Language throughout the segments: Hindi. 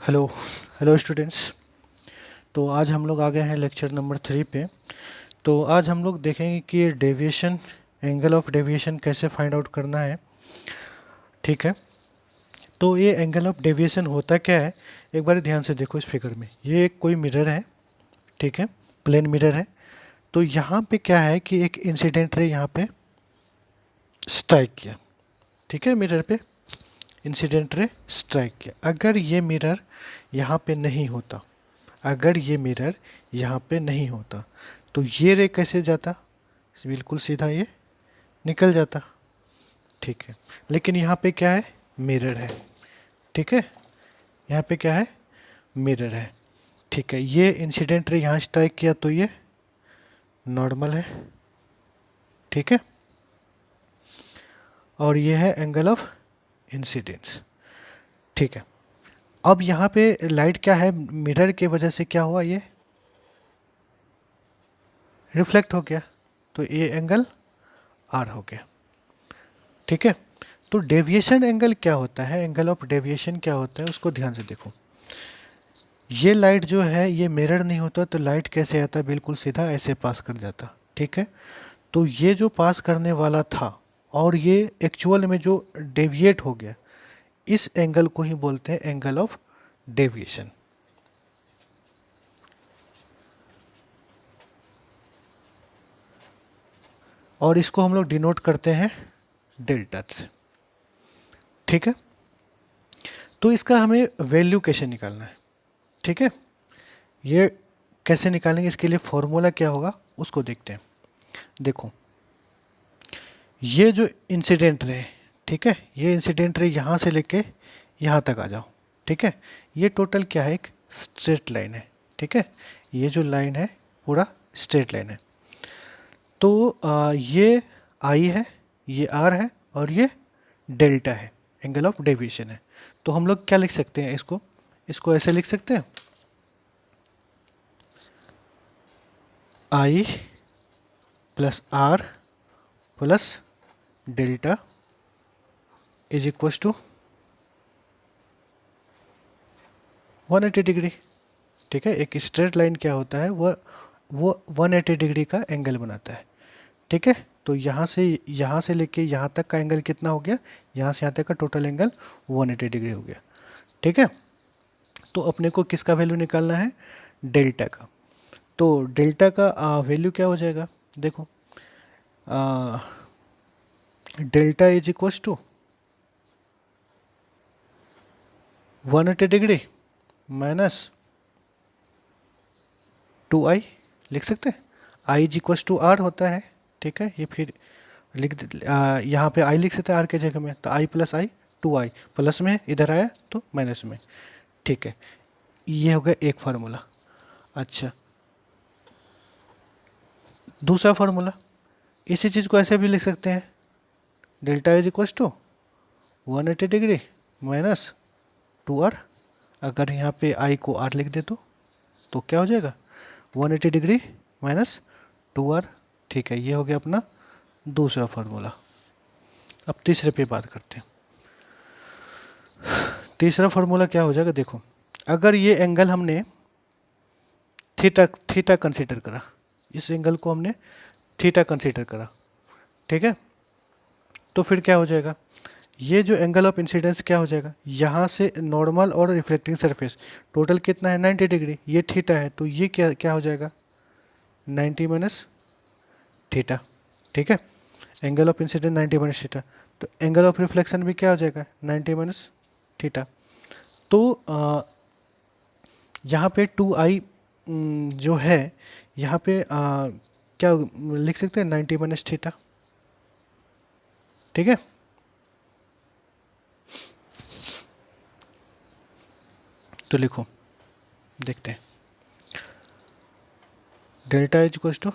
Hello hello students. तो आज हम लोग आ गए हैं लेक्चर नंबर 3 पे। तो आज हम लोग देखेंगे कि ये डेविएशन, एंगल ऑफ डेविएशन कैसे फाइंड आउट करना है। ठीक है, तो ये एंगल ऑफ डेविएशन होता क्या है, एक बार ध्यान से देखो इस फिगर में। ये एक कोई मिरर है, ठीक है, प्लेन मिरर है। तो यहाँ पे क्या है कि एक इंसिडेंट रे यहाँ पे स्ट्राइक किया, ठीक है, मिरर पे इंसिडेंट रे स्ट्राइक किया। अगर ये मिरर यहाँ पे नहीं होता, अगर ये मिरर यहाँ पे नहीं होता तो ये रे कैसे जाता, बिल्कुल सीधा ये निकल जाता। ठीक है, लेकिन यहाँ पे क्या है, मिरर है। ठीक है, यहाँ पे क्या है, मिरर है। ठीक है, ये इंसिडेंट रे यहाँ स्ट्राइक किया तो ये नॉर्मल है। ठीक है, और ये है एंगल ऑफ इंसिडेंस। ठीक है, अब यहाँ पे लाइट क्या है, मिरर के वजह से क्या हुआ, ये रिफ्लेक्ट हो गया, तो ये एंगल आर हो गया। ठीक है, तो डेविएशन एंगल क्या होता है, एंगल ऑफ डेविएशन क्या होता है उसको ध्यान से देखो। ये लाइट जो है ये मिरर नहीं होता तो लाइट कैसे आता, बिल्कुल सीधा ऐसे पास कर जाता। ठीक है, तो ये जो पास करने वाला था और ये एक्चुअल में जो डेविएट हो गया, इस एंगल को ही बोलते हैं एंगल ऑफ डेविएशन। और इसको हम लोग डिनोट करते हैं डेल्टा से। ठीक है, तो इसका हमें वैल्यू कैसे निकालना है। ठीक है, ये कैसे निकालेंगे, इसके लिए फॉर्मूला क्या होगा उसको देखते हैं। देखो, ये जो इंसिडेंट रे, ठीक है, ये इंसिडेंट रे यहाँ से लेके यहाँ तक आ जाओ। ठीक है, ये टोटल क्या है, एक स्ट्रेट लाइन है। ठीक है, ये जो लाइन है पूरा स्ट्रेट लाइन है। तो ये आई है, ये आर है और ये डेल्टा है, एंगल ऑफ डेविएशन है। तो हम लोग क्या लिख सकते हैं, इसको इसको ऐसे लिख सकते हैं, I plus R plus delta is equal to 180 degree. ठीक है, एक स्ट्रेट लाइन क्या होता है, वो 180 डिग्री का एंगल बनाता है। ठीक है, तो यहाँ से लेके यहाँ तक का एंगल कितना हो गया, यहाँ से यहाँ तक का टोटल एंगल 180 डिग्री हो गया। ठीक है, तो अपने को किसका वैल्यू निकालना है, डेल्टा का। तो डेल्टा का वैल्यू क्या हो जाएगा, देखो, delta is equal to 180 degree minus 2i लिख सकते हैं। I is equal to R होता है। ठीक है, ये फिर यहाँ पे आई लिख सकते हैं आर के जगह में, तो आई प्लस आई, 2i प्लस में इधर आया तो माइनस में। ठीक है, ये हो गया एक फार्मूला। अच्छा, दूसरा फार्मूला, इसी चीज़ को ऐसे भी लिख सकते हैं, delta is equal to 180 degree minus 2r। अगर यहाँ पे आई को r लिख दे तो क्या हो जाएगा, 180 डिग्री माइनस 2r। ठीक है, ये हो गया अपना दूसरा फार्मूला। अब तीसरे पे बात करते हैं। तीसरा फार्मूला क्या हो जाएगा, देखो, अगर ये एंगल हमने थीटा थीटा कंसीडर करा, इस एंगल को हमने थीटा कंसीडर करा, ठीक है, तो फिर क्या हो जाएगा, ये जो एंगल ऑफ इंसिडेंस क्या हो जाएगा, यहाँ से नॉर्मल और रिफ्लेक्टिंग सरफेस टोटल कितना है 90 डिग्री, ये थीटा है, तो ये क्या क्या हो जाएगा 90 माइनस थीटा। ठीक है, angle of incidence 90 minus theta, तो एंगल ऑफ रिफ्लेक्शन भी क्या हो जाएगा 90 माइनस थीटा। तो यहाँ पे 2i जो है, यहाँ पे क्या लिख सकते हैं 90 माइनस थीटा। ठीक है, तो लिखो, देखते हैं, delta is equal to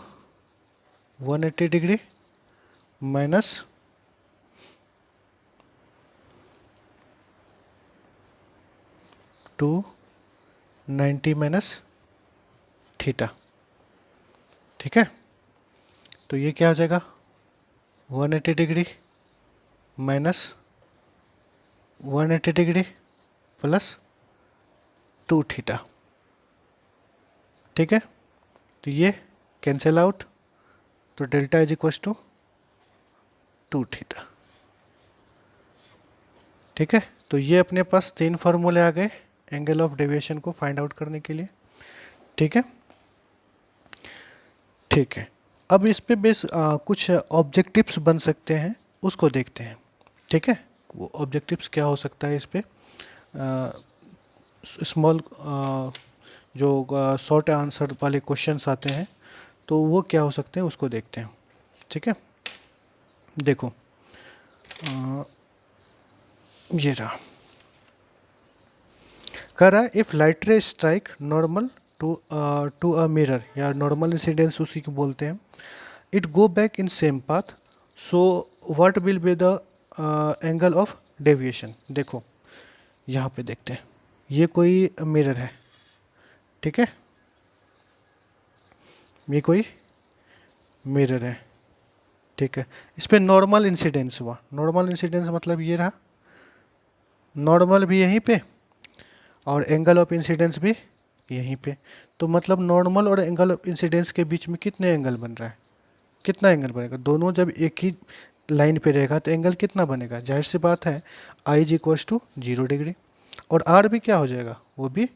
180 degree minus 290 minus theta. ठीक है, तो ये क्या हो जाएगा 180 degree minus 180 degree plus 2 theta. ठीक है, तो ये कैंसिल आउट, तो delta is equal to 2 theta. ठीक है, तो ये अपने पास 3 फार्मूले आ गए एंगल ऑफ डेविएशन को फाइंड आउट करने के लिए। ठीक है, ठीक है। अब इस पे बेस कुछ ऑब्जेक्टिव्स बन सकते हैं, उसको देखते हैं। ठीक है, वो ऑब्जेक्टिव्स क्या हो सकता है इस पे, स्मॉल जो शॉर्ट आंसर वाले क्वेश्चंस आते हैं, तो वो क्या हो सकते हैं उसको देखते हैं। ठीक है, देखो ये रहा, कह रहा है if light ray strike normal to a mirror, या नॉर्मल इंसिडेंस उसी को बोलते हैं, it go back in same path, so what will be the angle of deviation. देखो यहाँ पे देखते हैं, ये कोई मिरर है। ठीक है, ये कोई मिरर है। ठीक है, इस पे नॉर्मल इंसिडेंस हुआ। नॉर्मल इंसिडेंस मतलब ये रहा, नॉर्मल भी यहीं पे और एंगल ऑफ इंसिडेंस भी यहीं पे। तो मतलब नॉर्मल और एंगल ऑफ इंसिडेंस के बीच में कितने एंगल बन रहा है, कितना एंगल बनेगा? दोनों जब एक ही लाइन पे रहेगा तो एंगल कितना बनेगा? जाहिर सी बात है आई इज इक्वल टू 0 डिग्री, और आर भी क्या हो जाएगा, वो भी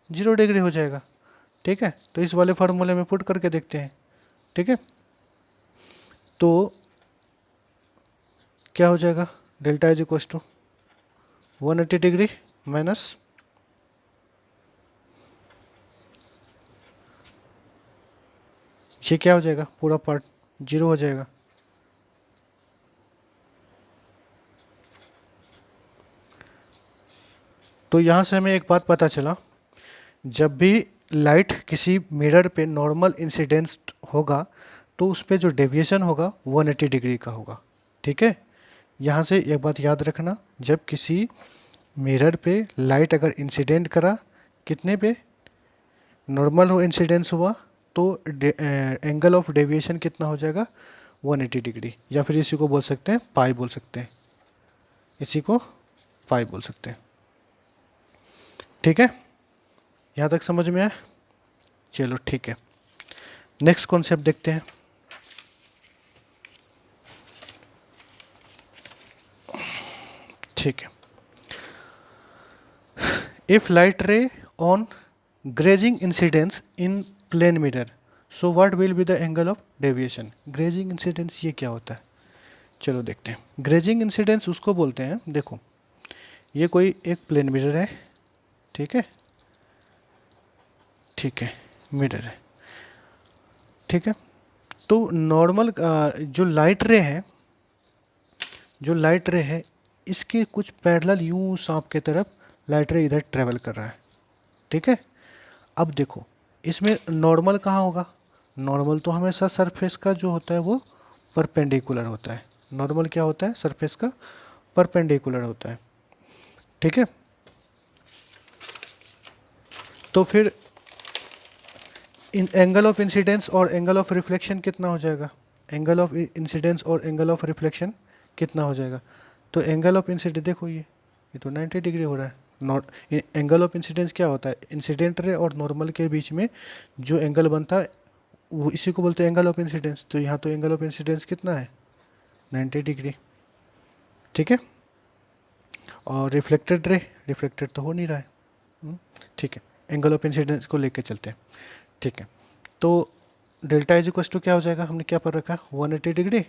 0 डिग्री हो जाएगा। ठीक है, तो इस वाले फार्मूले में पुट करके देखते हैं। ठीक है, तो क्या हो जाएगा, delta is equal to 180 degree minus ये क्या हो जाएगा, पूरा पार्ट 0 हो जाएगा। तो यहाँ से हमें एक बात पता चला, जब भी लाइट किसी मिरर पे नॉर्मल इंसिडेंस होगा तो उस पे जो डेविएशन होगा 180 डिग्री का होगा। ठीक है, यहाँ से एक बात याद रखना, जब किसी मिरर पे लाइट अगर इंसिडेंट करा, कितने पे, नॉर्मल हो इंसिडेंस हुआ, तो एंगल ऑफ डेविएशन कितना हो जाएगा, 180 डिग्री, या फिर इसी को बोल सकते हैं पाई बोल सकते हैं, इसी को पाई बोल सकते हैं। ठीक है, यहाँ तक समझ में आया? चलो ठीक है, नेक्स्ट कॉन्सेप्ट देखते हैं। ठीक है, if light ray on grazing incidence in plane mirror, so what will be the angle of deviation. Grazing incidence ये क्या होता है, चलो देखते हैं। ग्रेजिंग इंसिडेंस उसको बोलते हैं, देखो ये कोई एक प्लेन मिरर है। ठीक है, ठीक है, मिरर है। ठीक है, तो नॉर्मल जो लाइट रे है, जो लाइट रे है, इसके कुछ पैरेलल यूं सांप के तरफ लाइट रे इधर ट्रेवल कर रहा है। ठीक है, अब देखो इसमें नॉर्मल कहाँ होगा, नॉर्मल तो हमेशा सरफेस का जो होता है वो परपेंडिकुलर होता है। नॉर्मल क्या होता है, सरफेस का परपेंडिकुलर होता है। ठीक है, तो फिर इन एंगल ऑफ इंसिडेंस और एंगल ऑफ रिफ्लेक्शन कितना हो जाएगा, एंगल ऑफ इंसिडेंस और एंगल ऑफ रिफ्लेक्शन कितना हो जाएगा? तो एंगल ऑफ इंसिडेंस देखो ये तो 90 डिग्री हो रहा है। नॉट एंगल ऑफ इंसिडेंस क्या होता है, इंसिडेंट रे और नॉर्मल के बीच में जो एंगल बनता है वो इसी को बोलते हैं एंगल ऑफ इंसिडेंस। तो यहाँ तो एंगल ऑफ इंसिडेंस कितना है, 90 डिग्री। ठीक है, और रिफ्लेक्टेड रे, रिफ्लेक्टेड तो हो नहीं रहा है। ठीक है, एंगल ऑफ इंसिडेंस को लेके चलते हैं। ठीक है, तो डेल्टा इज इक्वल टू क्या हो जाएगा, हमने क्या पढ़ रखा, 180 डिग्री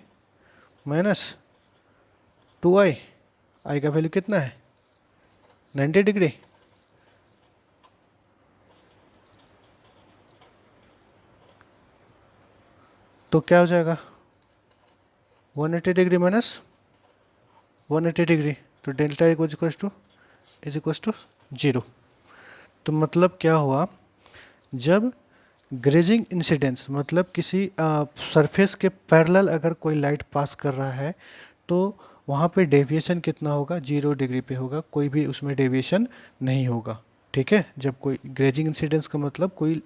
माइनस 2i, आई का वैल्यू कितना है, 90 डिग्री। तो क्या हो जाएगा, 180 डिग्री माइनस 180 डिग्री, तो डेल्टा इज इक्वल टू 0। तो मतलब क्या हुआ, जब ग्रेजिंग इंसिडेंस मतलब किसी सरफेस के पैरेलल अगर कोई लाइट पास कर रहा है तो वहाँ पे डेविएशन कितना होगा, 0 डिग्री पे होगा, कोई भी उसमें डेविएशन नहीं होगा। ठीक है, जब कोई ग्रेजिंग इंसिडेंस का मतलब कोई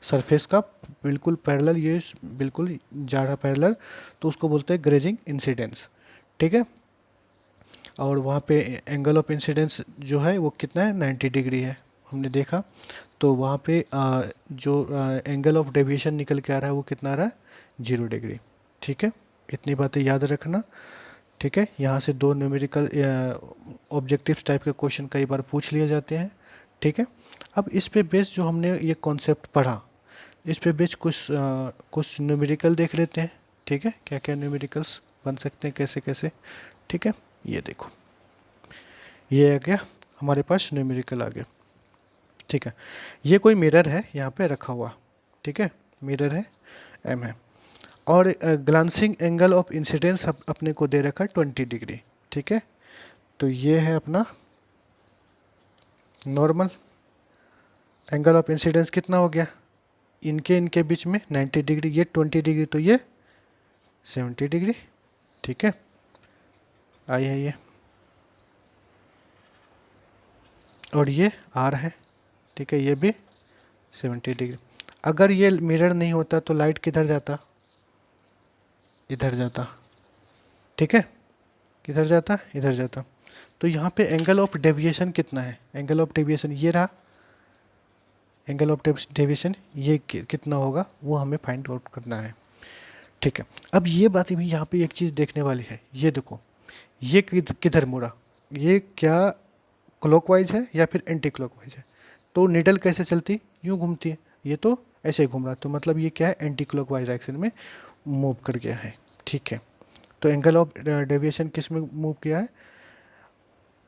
सरफेस का बिल्कुल पैरेलल, ये बिल्कुल जा रहा पैरेलल, तो उसको बोलते हैं ग्रेजिंग इंसिडेंस। ठीक है, और वहाँ पे एंगल ऑफ इंसिडेंस जो है वो कितना है, 90 डिग्री है। हमने देखा, तो वहाँ पे जो एंगल ऑफ डेविएशन निकल के आ रहा है वो कितना आ रहा है, 0 डिग्री। ठीक है, इतनी बातें याद रखना। ठीक है, यहाँ से दो न्यूमेरिकल ऑब्जेक्टिव्स टाइप के क्वेश्चन कई बार पूछ लिए जाते हैं। ठीक है, अब इस पे बेस जो हमने ये कॉन्सेप्ट पढ़ा, इस पे बेस कुछ न्यूमेरिकल देख लेते हैं। ठीक है, क्या क्या न्यूमेरिकल्स बन सकते हैं, कैसे कैसे। ठीक है, ये देखो, ये आ गया हमारे पास न्यूमेरिकल आ गया। ठीक है, ये कोई मिरर है यहाँ पे रखा हुआ। ठीक है, मिरर है, एम है, और ग्लांसिंग एंगल ऑफ इंसिडेंस अपने को दे रखा है 20 डिग्री। ठीक है, तो ये है अपना नॉर्मल एंगल ऑफ इंसिडेंस, कितना हो गया, इनके इनके बीच में 90 डिग्री, ये 20 डिग्री, तो ये 70 डिग्री। ठीक है, आई है ये, और ये आर है। ठीक है, ये भी 70 डिग्री। अगर ये मिरर नहीं होता तो लाइट किधर जाता, इधर जाता। ठीक है, किधर जाता, इधर जाता। तो यहाँ पे एंगल ऑफ डेविएशन कितना है, एंगल ऑफ डेविएशन ये रहा, एंगल ऑफ डेविएशन ये कितना होगा वो हमें फाइंड आउट करना है। ठीक है, अब ये बात भी यहाँ पे एक चीज़ देखने वाली है, ये देखो, ये किधर मुड़ा, ये क्या क्लॉकवाइज है या फिर एंटी क्लॉकवाइज है। तो निडल कैसे चलती, यूँ घूमती है, ये तो ऐसे घूम रहा, तो मतलब ये क्या है, एंटी क्लॉकवाइज डायरेक्शन में मूव कर गया है। ठीक है, तो एंगल ऑफ डेविएशन किस में मूव किया है,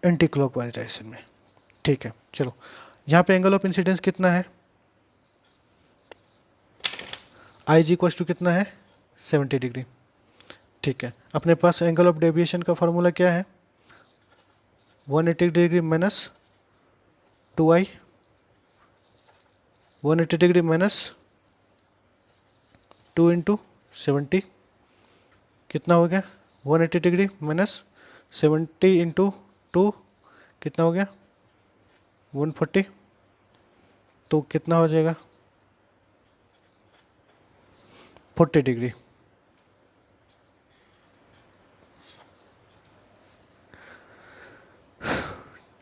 एंटी क्लॉकवाइज डायरेक्शन में। ठीक है, चलो यहाँ पे एंगल ऑफ इंसिडेंस कितना है, आई जी इक्वल्स टू कितना है, 70 डिग्री। ठीक है, अपने पास एंगल ऑफ डेविएशन का फॉर्मूला क्या है, 180 degree minus 2i, 180 degree minus 2 into 70, कितना हो गया, 180 डिग्री माइनस 70 इंटू 2 कितना हो गया, 140, तो कितना हो जाएगा, 40 डिग्री।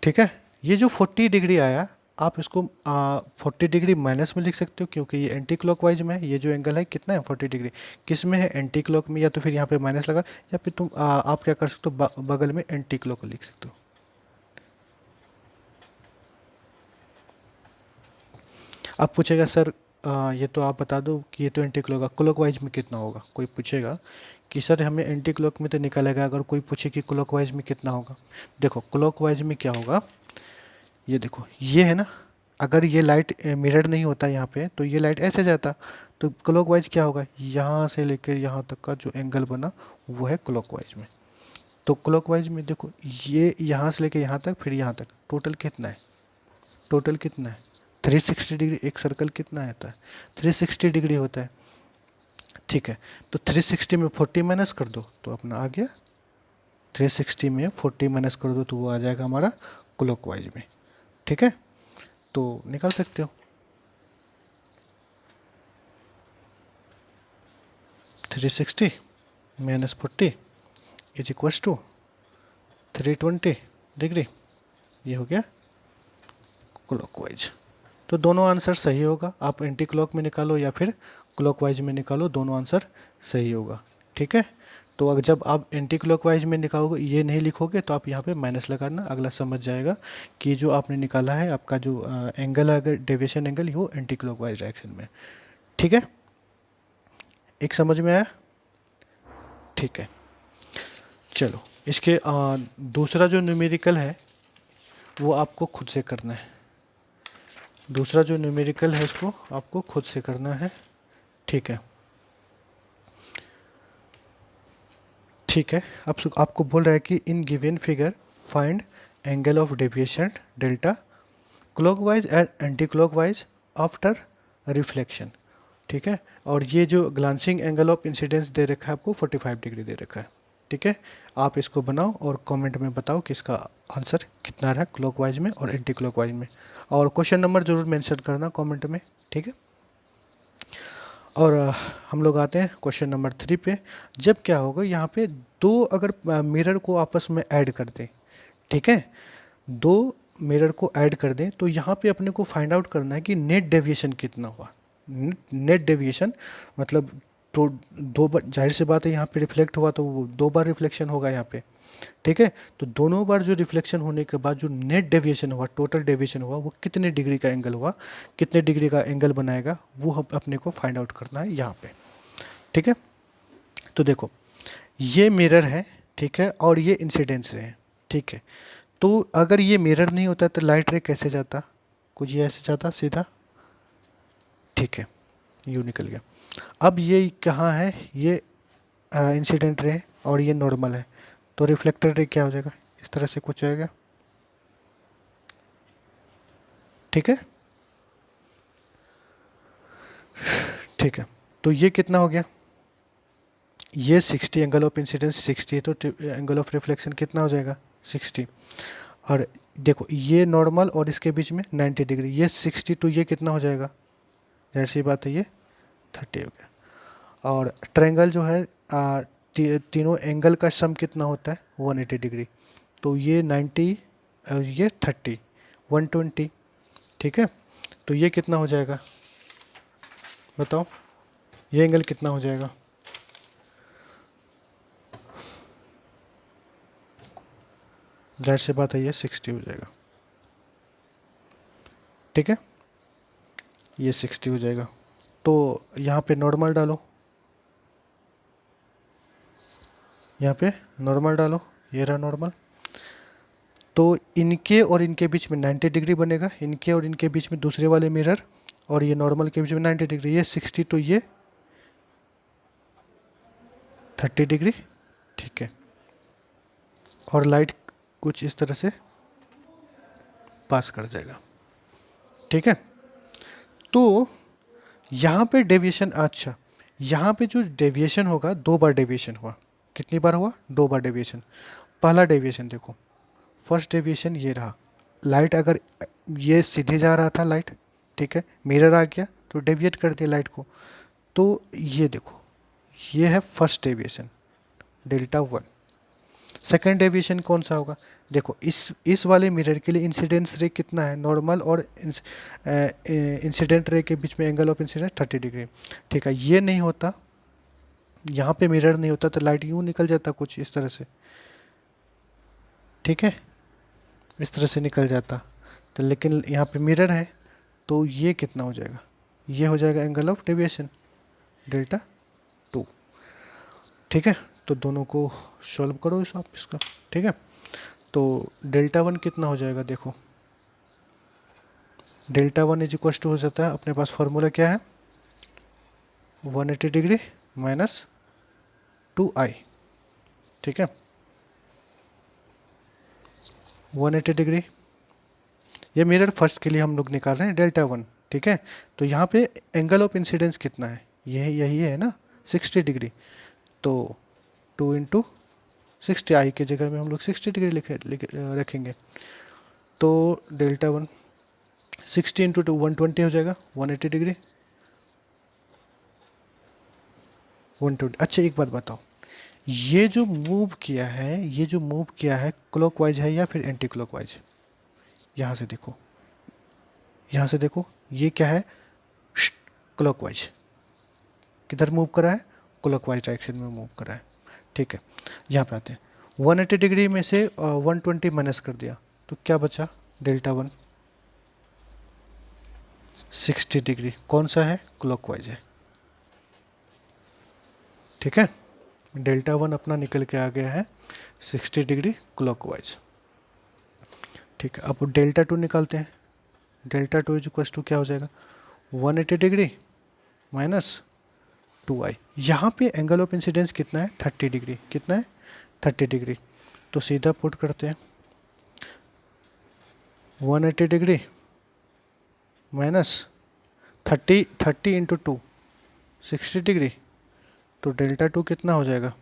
ठीक है, ये जो 40 डिग्री आया, आप इसको 40 डिग्री माइनस में लिख सकते हो, क्योंकि ये एंटी क्लॉकवाइज में है। ये जो एंगल है कितना है, 40 डिग्री, किस में है, एंटी क्लॉक में, या तो फिर यहाँ पे माइनस लगा, या फिर तुम आप क्या कर सकते हो, बगल में एंटी क्लॉक लिख सकते हो। अब पूछेगा सर ये तो आप बता दो कि ये तो एंटी क्लॉक, क्लॉकवाइज में कितना होगा, कोई पूछेगा कि सर हमें एंटी क्लॉक में तो निकालेगा, अगर कोई पूछे कि क्लॉकवाइज में कितना होगा। देखो क्लॉकवाइज में क्या होगा, ये देखो, ये है ना, अगर ये लाइट मिरर नहीं होता यहाँ पे तो ये लाइट ऐसे जाता, तो क्लॉकवाइज क्या होगा, यहाँ से लेकर यहाँ तक का जो एंगल बना वो है क्लॉकवाइज में। तो क्लॉकवाइज में देखो, ये यहाँ से लेकर यहाँ तक, फिर यहाँ तक, टोटल कितना है, टोटल कितना है, 360 डिग्री। एक सर्कल कितना आता है, 360 डिग्री होता है। ठीक है, तो 360 में 40 माइनस कर दो तो अपना आ गया, 360 में 40 माइनस कर दो तो वो आ जाएगा हमारा क्लॉकवाइज में। ठीक है, तो निकाल सकते हो, 360 minus 40 is equals to 320 degree, ये हो गया क्लॉकवाइज। तो दोनों आंसर सही होगा, आप एंटी क्लॉक में निकालो या फिर क्लॉकवाइज में निकालो, दोनों आंसर सही होगा। ठीक है, तो अगर जब आप एंटी क्लॉकवाइज में निकालोगे, ये नहीं लिखोगे तो आप यहाँ पे माइनस लगाना, अगला समझ जाएगा कि जो आपने निकाला है, आपका जो एंगल है, अगर डेविएशन एंगल, वो एंटी क्लॉकवाइज डायरेक्शन में। ठीक है, एक समझ में आया। ठीक है, चलो इसके दूसरा जो न्यूमेरिकल है वो आपको खुद से करना है, दूसरा जो न्यूमेरिकल है उसको आपको खुद से करना है। ठीक है, ठीक है, अब आपको बोल रहा है कि in given figure find angle of deviation delta clockwise and anti clockwise after reflection. ठीक है, और ये जो ग्लांसिंग एंगल ऑफ इंसिडेंस दे रखा है आपको 45 डिग्री दे रखा है। ठीक है, आप इसको बनाओ और कमेंट में बताओ कि इसका आंसर कितना रहा क्लॉकवाइज में और एंटी क्लॉकवाइज में, और क्वेश्चन नंबर जरूर मेंशन करना कमेंट में। ठीक है, और हम लोग आते हैं क्वेश्चन नंबर 3 पे। जब क्या होगा, यहाँ पे दो अगर मिरर को आपस में ऐड कर दें, ठीक है, दो मिरर को ऐड कर दें तो यहाँ पे अपने को फाइंड आउट करना है कि नेट डेविएशन कितना हुआ। नेट डेविएशन मतलब तो दो बार, जाहिर सी बात है यहाँ पे रिफ्लेक्ट हुआ तो वो दो बार रिफ्लेक्शन होगा यहाँ पे, ठीक है। तो दोनों बार जो रिफ्लेक्शन होने के बाद जो नेट डेविएशन हुआ, टोटल डेविएशन हुआ, वो कितने डिग्री का एंगल हुआ, कितने डिग्री का एंगल बनाएगा, वो हम अपने को फाइंड आउट करना है यहाँ पे, ठीक है। तो देखो ये मिरर है, ठीक है, और ये इंसिडेंस रे है, ठीक है। तो अगर ये मिरर नहीं होता तो लाइट रे कैसे जाता, कुछ ये ऐसे जाता सीधा, ठीक है, यूँ निकल गया। अब ये कहाँ है, ये इंसिडेंट रे और ये नॉर्मल है, तो रिफ्लेक्टर रे क्या हो जाएगा, इस तरह से कुछ आएगा, ठीक है, ठीक है। तो ये कितना हो गया, ये 60, एंगल ऑफ इंसिडेंस 60 है, तो एंगल ऑफ रिफ्लेक्शन कितना हो जाएगा 60। और देखो ये नॉर्मल और इसके बीच में 90 डिग्री, ये 60 टू ये कितना हो जाएगा, जाहिर सी बात है ये 30 हो गया। और ट्रायंगल जो है तीनों एंगल का सम कितना होता है 180 डिग्री, तो ये 90 और ये 30, 120, ठीक है। तो ये कितना हो जाएगा बताओ, ये एंगल कितना हो जाएगा, जाहिर सी बात है ये 60 हो जाएगा, ठीक है, ये 60 हो जाएगा। तो यहाँ पे नॉर्मल डालो, यहाँ पे नॉर्मल डालो, ये रहा नॉर्मल। तो इनके और इनके बीच में 90 डिग्री बनेगा, इनके और इनके बीच में दूसरे वाले मिरर और ये नॉर्मल के बीच में 90 डिग्री, ये 60 टू ये 30 डिग्री, ठीक है। और लाइट कुछ इस तरह से पास कर जाएगा, ठीक है। तो यहाँ पे डेविएशन, अच्छा यहाँ पे जो डेविएशन होगा, दो बार डेविएशन हुआ, कितनी बार हुआ, दो बार डेविएशन। पहला डेविएशन देखो, फर्स्ट डेविएशन ये रहा, लाइट अगर ये सीधे जा रहा था लाइट, ठीक है, मिरर आ गया तो डेविएट कर दिया लाइट को, तो ये देखो ये है फर्स्ट डेविएशन Δ1। सेकेंड डेविएशन कौन सा होगा, देखो इस वाले मिरर के लिए इंसिडेंस रे कितना है, नॉर्मल और इंसिडेंट रे के बीच में एंगल ऑफ इंसिडेंस 30 डिग्री, ठीक है। ये नहीं होता, यहाँ पे मिरर नहीं होता तो लाइट यूँ निकल जाता कुछ इस तरह से, ठीक है, इस तरह से निकल जाता। तो लेकिन यहाँ पे मिरर है तो ये कितना हो जाएगा, ये हो जाएगा एंगल ऑफ डेविएशन Δ2, ठीक है। तो दोनों को सॉल्व करो इस आप इसका, ठीक है। तो Δ1 कितना हो जाएगा, देखो Δ1 इज इक्वल टू हो जाता है, अपने पास फॉर्मूला क्या है, 180 डिग्री माइनस 2i, ठीक है, 180 डिग्री। ये मिरर फर्स्ट के लिए हम लोग निकाल रहे हैं Δ1, ठीक है। तो यहाँ पे एंगल ऑफ इंसिडेंस कितना है, यही है ना 60 डिग्री, तो 2 इंटू 60, आई के जगह में हम लोग 60 डिग्री रखेंगे। तो Δ1 60 इंटू 2 120 हो जाएगा, 180 डिग्री 120। अच्छा एक बात बताओ, ये जो मूव किया है, ये जो मूव किया है क्लॉकवाइज है या फिर एंटी क्लॉकवाइज, यहाँ से देखो, यहाँ से देखो ये क्या है, क्लॉकवाइज, किधर मूव करा है, क्लॉकवाइज डायरेक्शन में मूव करा है, ठीक है। यहाँ पे आते हैं, 180 डिग्री में से 120 माइनस कर दिया तो क्या बचा, Δ1 60 डिग्री, कौन सा है, क्लॉकवाइज है, ठीक है। Δ1 अपना निकल के आ गया है 60 डिग्री क्लॉकवाइज, ठीक है। अब Δ2 निकालते हैं, Δ2 इज इक्वल टू क्या हो जाएगा, 180 डिग्री माइनस 2i। यहाँ पे एंगल ऑफ इंसिडेंस कितना है, 30 डिग्री, कितना है 30 डिग्री, तो सीधा पुट करते हैं 180 डिग्री माइनस 30 इंटू 2 60 डिग्री, तो Δ2 कितना हो जाएगा,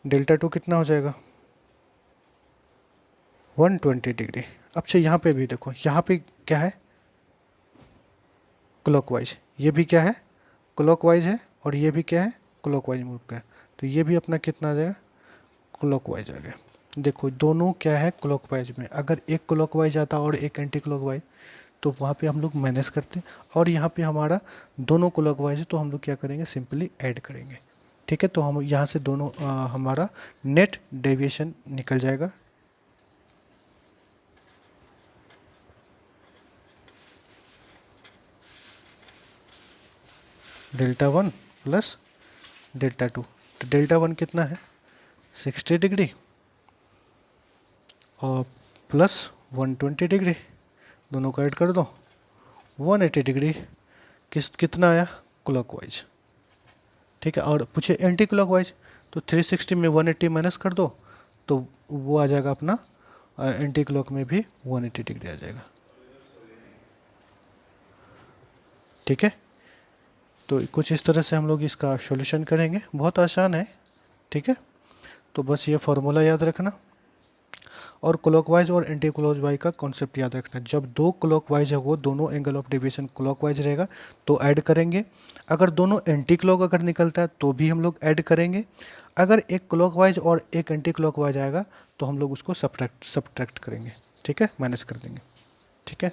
Δ2 कितना हो जाएगा 120 डिग्री। अब से यहाँ पे भी देखो, यहाँ पे क्या है, क्लॉकवाइज, ये भी क्या है क्लॉकवाइज है, और ये भी क्या है क्लॉकवाइज मूव का है, तो ये भी अपना कितना आ जाएगा, क्लॉकवाइज आ गया, देखो दोनों क्या है क्लॉकवाइज में, अगर एक क्लॉकवाइज आता और एक एंटी क्लॉकवाइज तो वहाँ पे हम लोग माइनस करते हैं, और यहाँ पे हमारा दोनों क्लॉकवाइज है तो हम लोग क्या करेंगे, सिंपली ऐड करेंगे। ठीक है, तो हम यहाँ से दोनों हमारा नेट डेविएशन निकल जाएगा। Delta one plus delta two, तो डेल्टा वन कितना है 60 डिग्री और प्लस 120 डिग्री, दोनों को ऐड कर दो 180 डिग्री। कितना आया क्लॉकवाइज। ठीक है, और पूछे एंटी क्लॉकवाइज तो 360 में 180 माइनस कर दो तो वो आ जाएगा अपना एंटी क्लॉक में भी 180 डिग्री आ जाएगा। ठीक है, तो कुछ इस तरह से हम लोग इसका सॉल्यूशन करेंगे, बहुत आसान है। ठीक है, तो बस ये फॉर्मूला याद रखना और क्लॉकवाइज और एंटी क्लॉकवाइज का कॉन्सेप्ट याद रखना। जब दो क्लॉकवाइज है वो दोनों एंगल ऑफ डेविएशन क्लॉकवाइज रहेगा तो ऐड करेंगे, अगर दोनों एंटी क्लॉक अगर निकलता है तो भी हम लोग ऐड करेंगे, अगर एक क्लॉकवाइज और एक एंटी क्लॉकवाइज आएगा तो हम लोग उसको सब्ट्रैक्ट करेंगे। ठीक है, माइनस कर देंगे। ठीक है,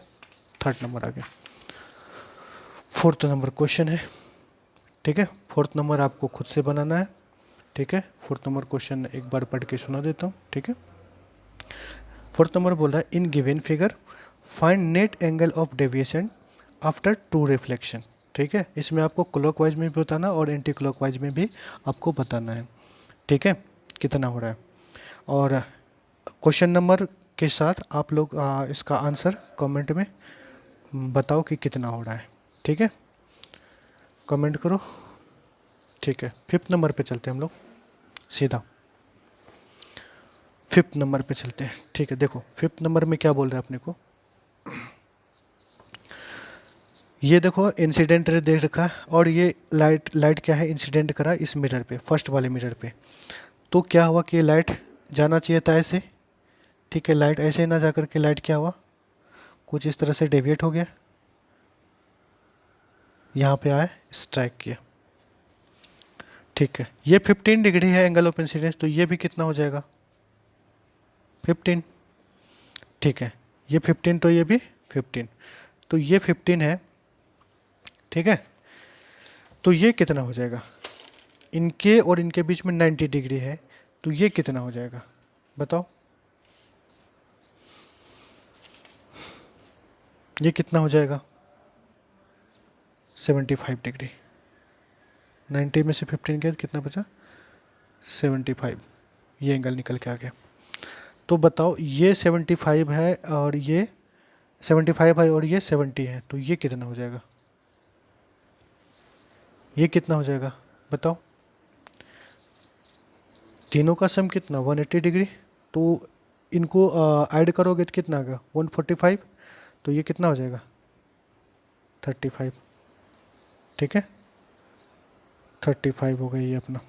थर्ड नंबर आ गया। फोर्थ नंबर क्वेश्चन है। ठीक है, फोर्थ नंबर आपको खुद से बनाना है। ठीक है, फोर्थ नंबर क्वेश्चन एक बार पढ़ के सुना देता हूँ। ठीक है, फोर्थ नंबर बोल रहा है in given figure find net angle of deviation after two reflection. ठीक है, इसमें आपको क्लॉकवाइज में भी बताना और एंटी क्लॉकवाइज में भी आपको बताना है। ठीक है, कितना हो रहा है, और क्वेश्चन नंबर के साथ आप लोग इसका आंसर कमेंट में बताओ कि कितना हो रहा है। ठीक है, कमेंट करो। ठीक है, फिफ्थ नंबर पे चलते हैं हम लोग सीधा, फिफ्थ नंबर पे चलते हैं। ठीक है, देखो फिफ्थ नंबर में क्या बोल रहे हैं अपने को, ये देखो इंसिडेंट रे देख रखा है और ये लाइट क्या है इंसिडेंट करा इस मिरर पे, फर्स्ट वाले मिरर पे। तो क्या हुआ कि लाइट जाना चाहिए था ऐसे। ठीक है, लाइट ऐसे ही ना जाकर के लाइट क्या हुआ, कुछ इस तरह से डेविएट हो गया, यहाँ पे आया स्ट्राइक किया। ठीक है, ये 15 डिग्री है एंगल ऑफ इंसिडेंस, तो ये भी कितना हो जाएगा 15। ठीक है, ये 15 तो ये भी 15, तो ये 15 है। ठीक है, तो ये कितना हो जाएगा, इनके और इनके बीच में 90 डिग्री है, तो ये कितना हो जाएगा बताओ, ये कितना हो जाएगा 75 डिग्री। 90 में से 15 गया कितना बचा 75, ये एंगल निकल के आ गया। तो बताओ ये 75 है और ये 75 है और ये 70 है, तो ये कितना हो जाएगा, ये कितना हो जाएगा बताओ, तीनों का सम कितना 180 डिग्री, तो इनको ऐड करोगे तो कितना आ गया 145, तो ये कितना हो जाएगा 35। ठीक है, 35 हो गई ये अपना।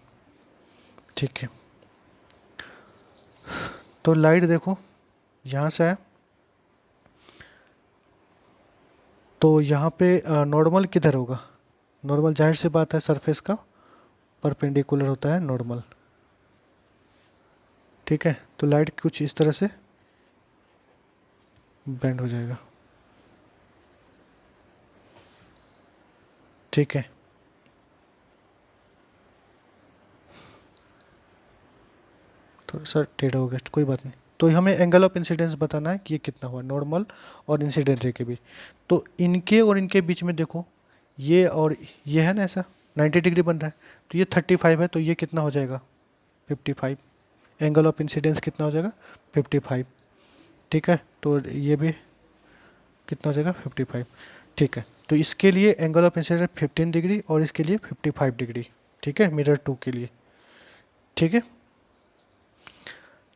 ठीक है, तो लाइट देखो यहाँ से है, तो यहाँ पे नॉर्मल किधर होगा, नॉर्मल जाहिर सी बात है सरफेस का परपेंडिकुलर होता है नॉर्मल। ठीक है, तो लाइट कुछ इस तरह से बेंड हो जाएगा। ठीक है, थोड़ा सा टेढ़ा हो गया, कोई बात नहीं। तो हमें एंगल ऑफ इंसिडेंस बताना है कि ये कितना हुआ नॉर्मल और इंसिडेंट रे के बीच। तो इनके और इनके बीच में देखो ये और ये है ना ऐसा 90 डिग्री बन रहा है, तो ये 35 है, तो ये कितना हो जाएगा 55। एंगल ऑफ इंसिडेंस कितना हो जाएगा 55। ठीक है, तो ये भी कितना हो जाएगा 55। ठीक है, तो इसके लिए एंगल ऑफ इंसिडेंस 15 डिग्री और इसके लिए 55 डिग्री। ठीक है, मिरर 2 के लिए। ठीक है,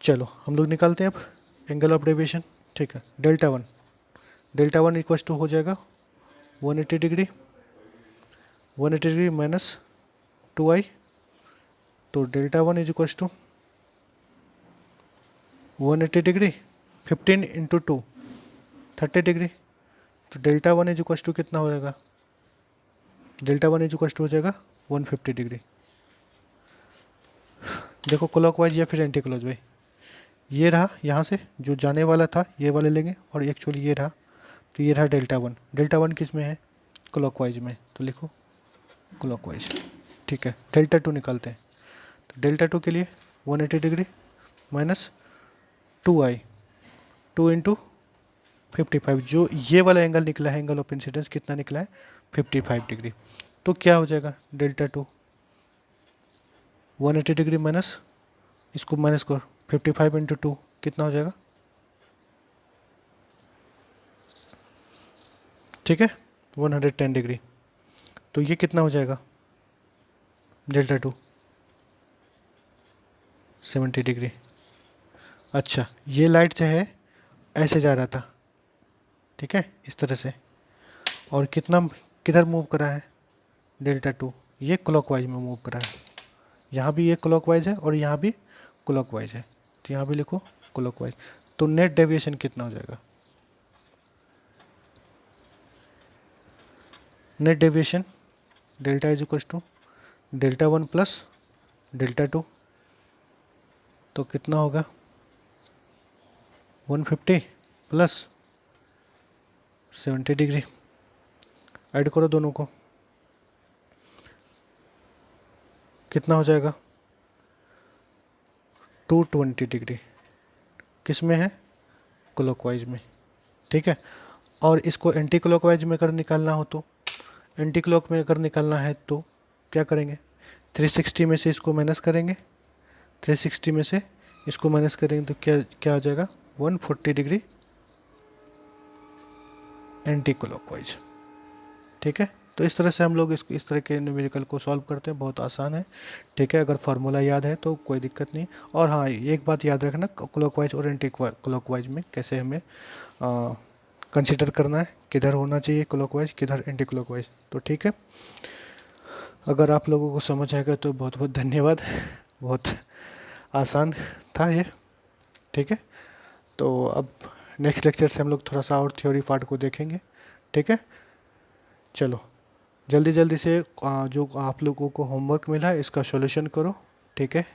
चलो हम लोग निकालते हैं अब एंगल ऑफ डेविएशन। ठीक है, डेल्टा वन इक्वस टू हो जाएगा 180 डिग्री, 180 डिग्री माइनस 2i, तो delta one is equals to 180 degree 15 into 2 30 degree, तो delta one is equals to कितना हो जाएगा, delta one is equals to हो जाएगा 150 डिग्री। देखो क्लॉकवाइज या फिर एंटी क्लॉकवाइज, ये रहा, यहाँ से जो जाने वाला था ये वाले लेंगे, और एक्चुअली ये रहा, तो ये रहा डेल्टा 1। डेल्टा 1 किस में है? क्लॉकवाइज में, तो लिखो क्लॉकवाइज। ठीक है, डेल्टा 2 निकालते हैं। तो डेल्टा 2 के लिए 180 डिग्री माइनस 2i, 2 इंटू 55, जो ये वाला एंगल निकला है, एंगल ऑफ इंसिडेंस कितना निकला है? 55 डिग्री। तो क्या हो जाएगा? डेल्टा 2 180 डिग्री माइनस, इसको माइनस करो, 55 इंटू 2 कितना हो जाएगा? ठीक है, 110 डिग्री। तो ये कितना हो जाएगा? Delta 2 70 degree. अच्छा, ये लाइट जो है ऐसे जा रहा था, ठीक है, इस तरह से, और कितना किधर मूव करा है? डेल्टा 2 ये क्लॉकवाइज में मूव करा है। यहाँ भी ये क्लॉकवाइज है और यहाँ भी क्लॉकवाइज है, तो यहाँ भी लिखो क्लॉकवाइज। तो नेट डेविएशन कितना हो जाएगा? Net deviation delta is equal to delta 1 plus delta 2, तो कितना होगा? 150 प्लस 70 डिग्री। ऐड करो दोनों को, कितना हो जाएगा? 220 डिग्री। किस में है? क्लॉकवाइज में। ठीक है, और इसको एंटी क्लॉकवाइज में अगर निकालना हो तो, एंटी क्लॉक में अगर निकालना है तो क्या करेंगे? 360 में से इसको माइनस करेंगे, 360 में से इसको माइनस करेंगे तो क्या क्या हो जाएगा? 140 डिग्री एंटी क्लॉकवाइज। ठीक है, तो इस तरह से हम लोग इस तरह के न्यूमेरिकल को सॉल्व करते हैं, बहुत आसान है। ठीक है, अगर फार्मूला याद है तो कोई दिक्कत नहीं। और हाँ, एक बात याद रखना, क्लॉकवाइज और एंटी क्लॉकवाइज में कैसे हमें कंसिडर करना है, किधर होना चाहिए क्लॉकवाइज, किधर एंटी क्लॉकवाइज। तो ठीक है, अगर आप लोगों को समझ आएगा तो बहुत बहुत धन्यवाद, बहुत आसान था ये। ठीक है, तो अब नेक्स्ट लेक्चर से हम लोग थोड़ा सा और थ्योरी पार्ट को देखेंगे। ठीक है, चलो जल्दी जल्दी से जो आप लोगों को होमवर्क मिला है इसका सॉल्यूशन करो। ठीक है।